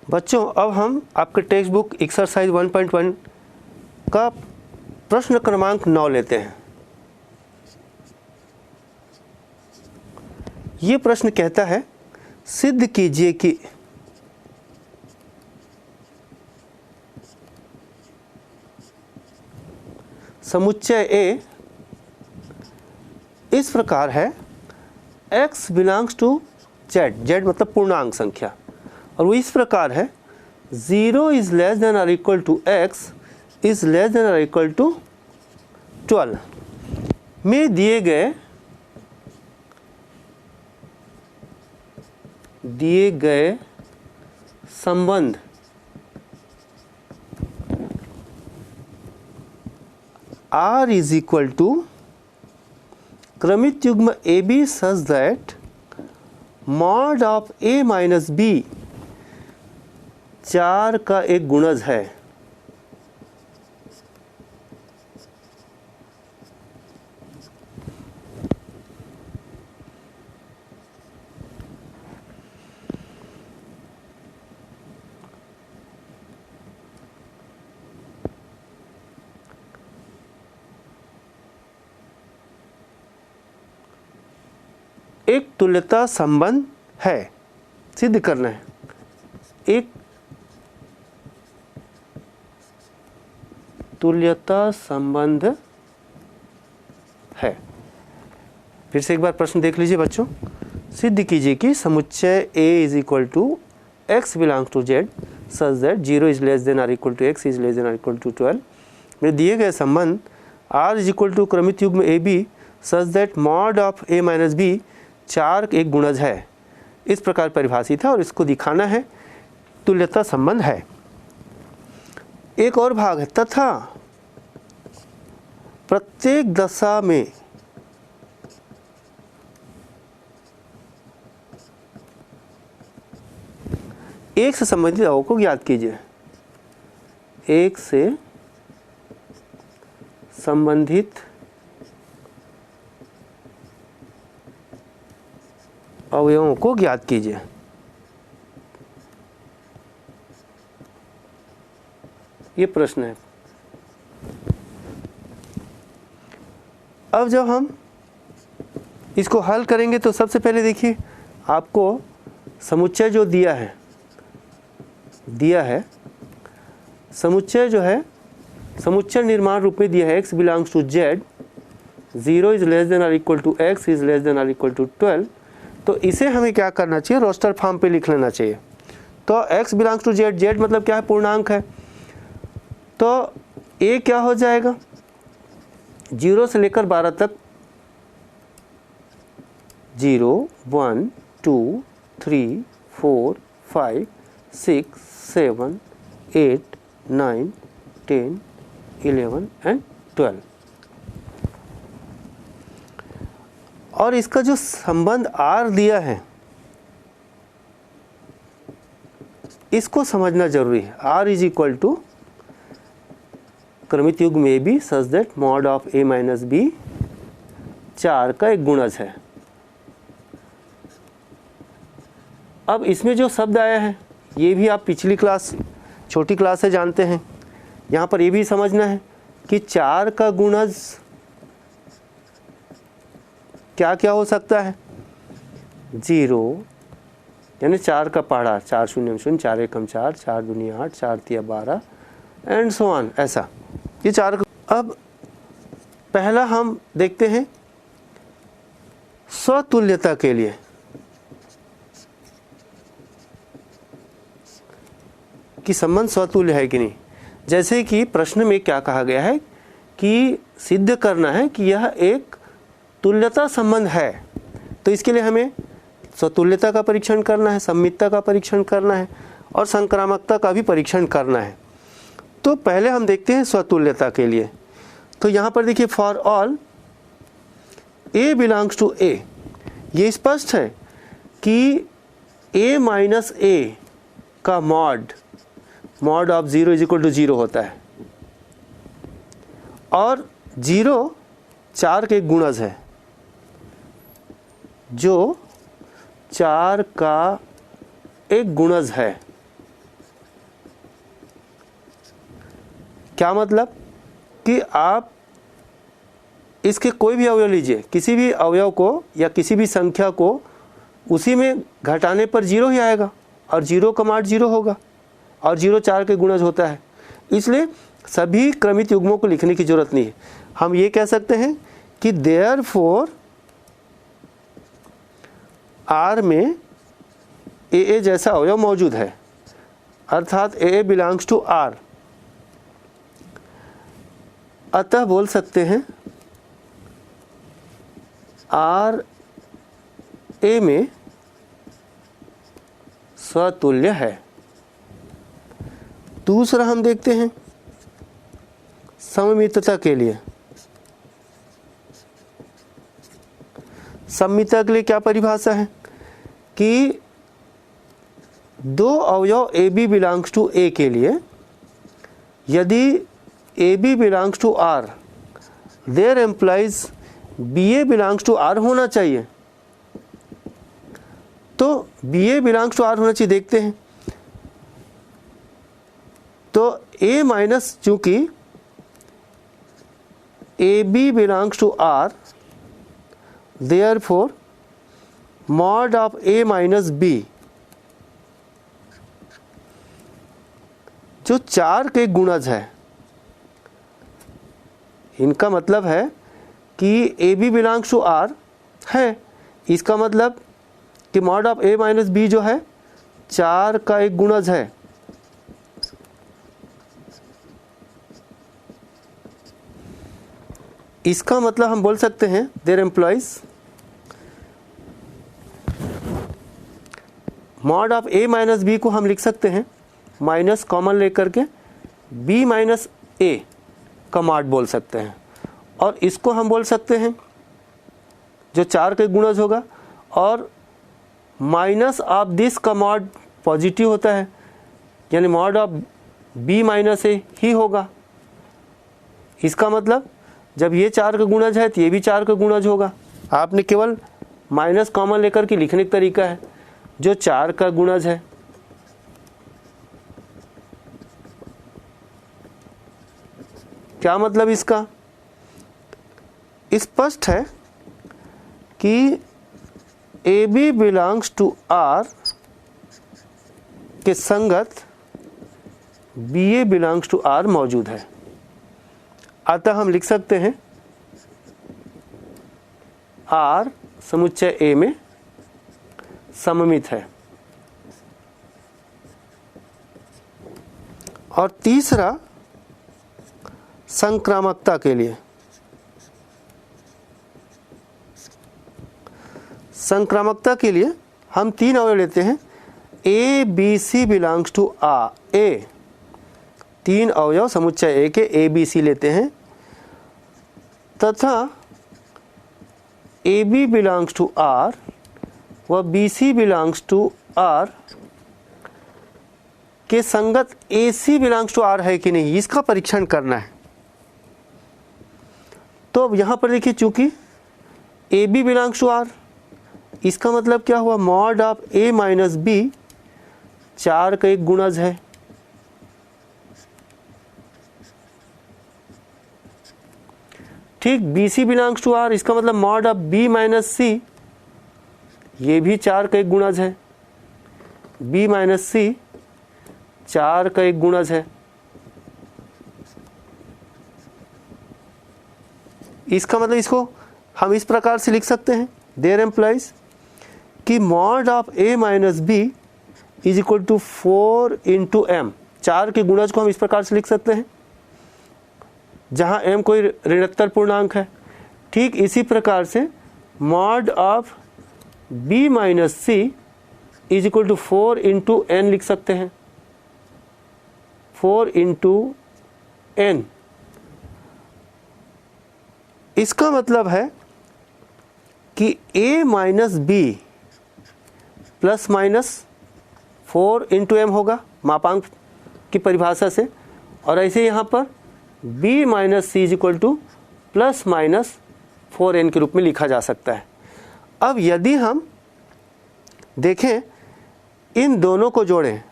बच्चों अब हम आपके टेक्स्ट बुक एक्सरसाइज 1.1 का प्रश्न क्रमांक 9 लेते हैं। ये प्रश्न कहता है सिद्ध कीजिए कि समुच्चय A इस प्रकार है x belongs to z, z मतलब पूर्णांक संख्या, और वो इस प्रकार है 0 इज लेस देन और equal to x is less than और इक्वल टू 12 में दिए गए संबंध R इज इक्वल टू क्रमित युग्म AB such that mod of A minus B 4 का एक गुणज है। एक तुल्यता संबंध है, सिद्ध करना है। एक तुल्यता संबंध है। फिर से एक बार प्रश्न देख लीजिए बच्चों। सिद्ध कीजिए कि समुच्चय A is equal to x belongs to z such that 0 is less than और equal to x is less than और इक्वल टू 12 में दिए गए संबंध R इज इक्वल टू क्रमित युग्म AB such that mod of A minus B 4 एक गुणज है, इस प्रकार परिभाषित है और इसको दिखाना है तुल्यता संबंध है। एक और भाग है तथा प्रत्येक दशा में एक से संबंधित अवयव को ज्ञात कीजिए। एक से संबंधित अवयवों को ज्ञात कीजिए। ये प्रश्न है। अब जब हम इसको हल करेंगे तो सबसे पहले देखिए आपको समुच्चय जो दिया है समुच्चय जो है समुच्चय निर्माण रूप में दिया है x belongs to z 0 is less than और equal to x is less than और इक्वल टू 12। तो इसे हमें क्या करना चाहिए, रोस्टर फॉर्म पे लिख लेना चाहिए। तो x belongs to z, z मतलब क्या है, पूर्णांक है। तो a क्या हो जाएगा, 0 से लेकर 12 तक 0 1 2 3 4 5 6 7 8 9 10 11 एंड 12। और इसका जो संबंध R दिया है इसको समझना जरूरी है। R इज इक्वल टू क्रमित युग्म AB such that mod of A minus B 4 का एक गुणज है। अब इसमें जो शब्द आया है ये भी आप पिछली क्लास छोटी क्लास से जानते हैं। यहाँ पर ये भी समझना है कि 4 का गुणज क्या क्या हो सकता है, 0 यानी 4 का पहाड़ा, 4 शून्य 0 4 1 4 4 दूनी 8 4 3 12 एंड सो ऑन, ऐसा ये 4। अब पहला हम देखते हैं स्वतुल्यता के लिए। कि संबंध स्वतुल्य है कि नहीं। जैसे कि प्रश्न में क्या कहा गया है कि सिद्ध करना है कि यह एक तुल्यता संबंध है। तो इसके लिए हमें स्वतुल्यता का परीक्षण करना है, सममितता का परीक्षण करना है और संक्रामकता का भी परीक्षण करना है। तो पहले हम देखते हैं स्वतुल्यता के लिए। तो यहाँ पर देखिए for all A belongs to A, ये स्पष्ट है कि A माइनस A का mod of 0 is equal to 0 होता है और 0 4 के गुणज है, जो 4 का एक गुणज है। क्या मतलब कि आप इसके कोई भी अवयव लीजिए, किसी भी अवयव को या किसी भी संख्या को उसी में घटाने पर 0 ही आएगा और 0 का मान 0 होगा और 0 4 के गुणज होता है। इसलिए सभी क्रमित युग्मों को लिखने की जरूरत नहीं है। हम ये कह सकते हैं कि देयरफॉर R में AA जैसा अवयव मौजूद है, अर्थात AA बिलोंग्स टू R। अतः बोल सकते हैं R A में स्वतुल्य है। दूसरा हम देखते हैं सममितता के लिए। सममितता के लिए क्या परिभाषा है कि दो अवयव AB बिलोंग्स टू A के लिए यदि AB belongs to R, there implies BA belongs to R होना चाहिए। तो BA बिलोंग्स टू R होना चाहिए। देखते हैं तो A माइनस, चूंकि AB belongs to R, therefore mod of A minus B जो 4 के गुणज है। इनका मतलब है कि AB बिलोंग्स टू R है, इसका मतलब कि mod of A minus B जो है 4 का एक गुणज है। इसका मतलब हम बोल सकते हैं there implies mod of A minus B को हम लिख सकते हैं माइनस कॉमन लेकर के B माइनस A का मॉड बोल सकते हैं, और इसको हम बोल सकते हैं जो 4 के गुणज होगा, और माइनस ऑफ दिस का मॉड पॉजिटिव होता है, यानी mod of B minus A ही होगा। इसका मतलब जब ये 4 का गुणज है तो ये भी 4 का गुणज होगा। आपने केवल माइनस कॉमन लेकर के लिखने का तरीका है जो 4 का गुणज है। क्या मतलब इसका? स्पष्ट है कि AB बिलोंग्स टू R के संगत BA बिलोंग्स टू R मौजूद है। अतः हम लिख सकते हैं R समुच्चय A में सममित है। और तीसरा संक्रामकता के लिए। संक्रामकता के लिए हम 3 अवयव लेते हैं। A B C belongs to A, 3 अवयव समुच्चय A के A B C लेते हैं, तथा AB बिलोंग्स टू R व BC बिलोंग्स टू R के संगत AC बिलोंग्स टू R है कि नहीं, इसका परीक्षण करना है। तो अब यहां पर देखिए, चूंकि AB बिलोंग्स टू R, इसका मतलब क्या हुआ, mod of A minus B 4 का एक गुणज है। ठीक, BC बिलोंग्स टू R, इसका मतलब mod of B minus C, ये भी 4 का एक गुणज है। B माइनस C 4 का एक गुणज है। इसका मतलब इसको हम इस प्रकार से लिख सकते हैं, देयर एम्प्लाइज कि mod of A minus B is equal to 4 into M। 4 के गुणज को हम इस प्रकार से लिख सकते हैं जहां M कोई ऋणात्मक पूर्णांक है। ठीक इसी प्रकार से mod of B minus C is equal to 4 into N लिख सकते हैं, 4 इंटू N। इसका मतलब है कि A minus B plus minus 4 into M होगा मापांक की परिभाषा से, और ऐसे यहाँ पर B minus C is equal to plus minus 4N के रूप में लिखा जा सकता है। अब यदि हम देखें, इन दोनों को जोड़ें,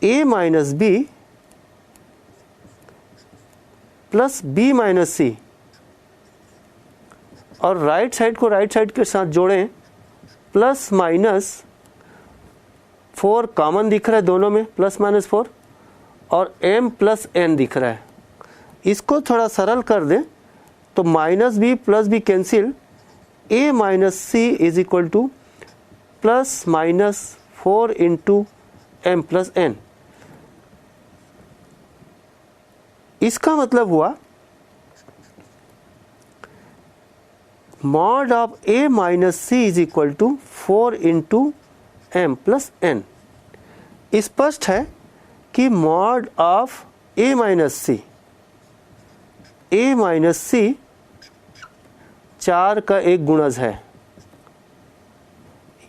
A minus B plus B minus C, और राइट साइड को राइट साइड के साथ जोड़ें, प्लस माइनस 4 कॉमन दिख रहा है दोनों में, प्लस माइनस 4, और m प्लस n दिख रहा है। इसको थोड़ा सरल कर दें तो minus B plus B cancel, a minus C is equal to plus minus 4 into m plus n। इसका मतलब हुआ mod of a minus C is equal to 4 into m plus n। स्पष्ट है कि mod of a minus C 4 का एक गुणज है।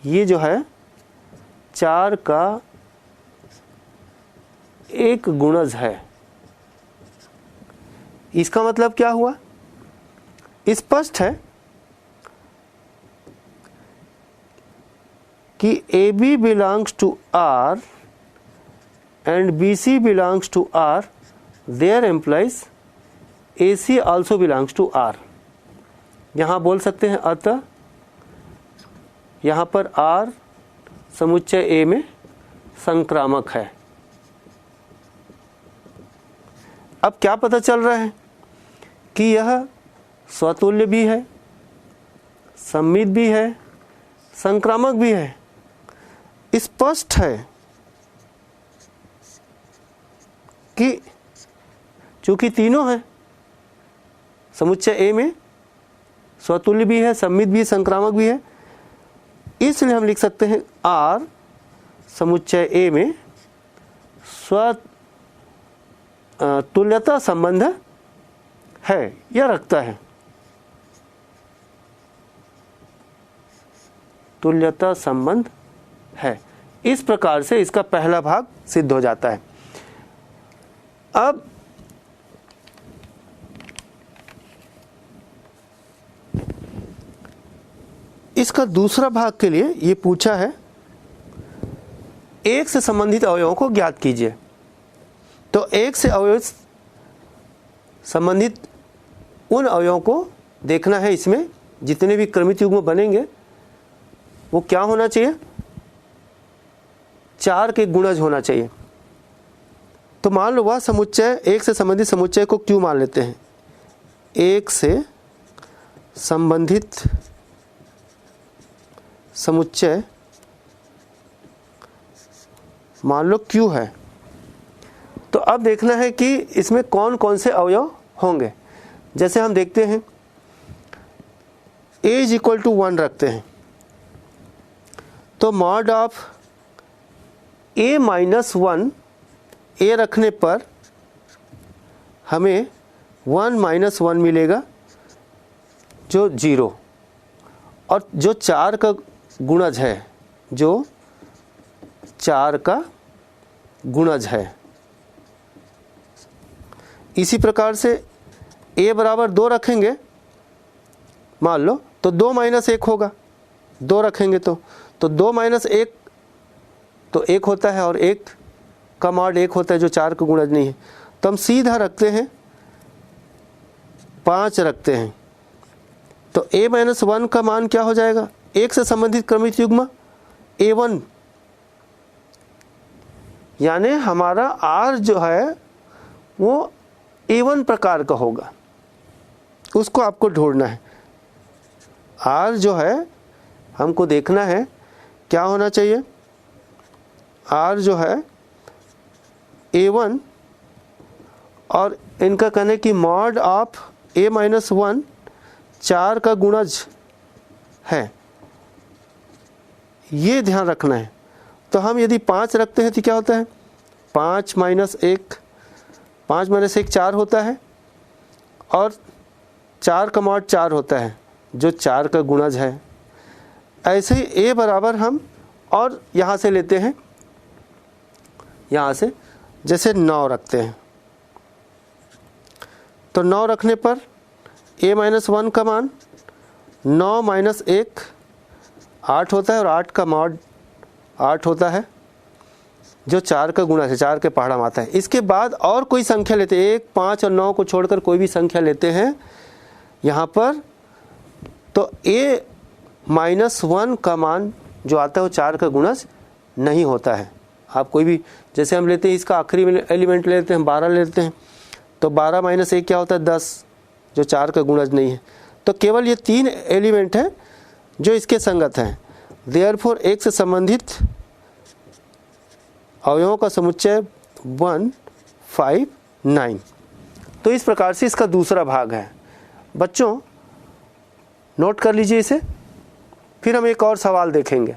ये जो है 4 का एक गुणज है। इसका मतलब क्या हुआ? स्पष्ट है कि AB belongs to R and BC belongs to R, there implies AC also belongs to R। यहाँ बोल सकते हैं अतः यहाँ पर R समुच्चय A में संक्रामक है। अब क्या पता चल रहा है कि यह स्वतुल्य भी है, सममित भी है, संक्रामक भी है। स्पष्ट है कि चूंकि तीनों हैं, समुच्चय A में स्वतुल्य भी है, सममित भी है, संक्रामक भी है, इसलिए हम लिख सकते हैं R समुच्चय A में तुल्यता संबंध है या रखता है। तुल्यता संबंध है। इस प्रकार से इसका पहला भाग सिद्ध हो जाता है। अब इसका दूसरा भाग के लिए ये पूछा है, एक से संबंधित अवयवों को ज्ञात कीजिए। तो एक से अवयव संबंधित उन अवयवों को देखना है। इसमें जितने भी क्रमित युग्म बनेंगे वो क्या होना चाहिए? 4 के गुणज होना चाहिए। तो मान लो वह समुच्चय, एक से संबंधित समुच्चय को क्यों मान लेते हैं? एक से संबंधित समुच्चय मान लो क्यों है। तो अब देखना है कि इसमें कौन कौन से अवयव होंगे। जैसे हम देखते हैं a इज इक्वल टू 1 रखते हैं, तो mod of a minus 1 a रखने पर हमें 1 माइनस 1 मिलेगा जो 0, और जो 4 का गुणज है, जो 4 का गुणज है। इसी प्रकार से a बराबर 2 रखेंगे मान लो, तो 2 माइनस 1 होगा। 2 रखेंगे तो 2 माइनस 1 तो 1 होता है, और 1 का मॉड 1 होता है जो 4 का गुणज नहीं है। तो हम सीधा रखते हैं 5 रखते हैं। तो a माइनस 1 का मान क्या हो जाएगा? एक से संबंधित क्रमित युग्म a1, यानी हमारा r जो है वो A1 प्रकार का होगा। उसको आपको ढूंढना है। R जो है हमको देखना है क्या होना चाहिए। R जो है A1, और इनका कहने की मॉड ऑफ A माइनस 1 4 का गुणज है, ये ध्यान रखना है। तो हम यदि 5 रखते हैं तो क्या होता है? 5 माइनस 1, 5 माइनस 1 4 होता है, और 4 का मॉड 4 होता है जो 4 का गुणज है। ऐसे ही a बराबर हम और यहाँ से लेते हैं, यहाँ से जैसे 9 रखते हैं। तो 9 रखने पर a माइनस 1 का मान 9 माइनस 1 8 होता है, और 8 का मॉड 8 होता है। जो 4 का गुणा है, 4 के पहाड़ा में आता है। इसके बाद और कोई संख्या लेते हैं, 1, 5 और 9 को छोड़कर कोई भी संख्या लेते हैं यहाँ पर, तो a-1 का मान जो आता है वो 4 का गुणज नहीं होता है। आप कोई भी, जैसे हम लेते हैं इसका आखिरी एलिमेंट लेते हैं 12 लेते हैं, तो 12 - 1 क्या होता है 10, जो 4 का गुणज नहीं है। तो केवल ये 3 एलिमेंट हैं जो इसके संगत हैं। देयरफॉर 1 से संबंधित अवयवों का समुच्चय 1, 5, 9। तो इस प्रकार से इसका दूसरा भाग है। बच्चों नोट कर लीजिए इसे, फिर हम एक और सवाल देखेंगे।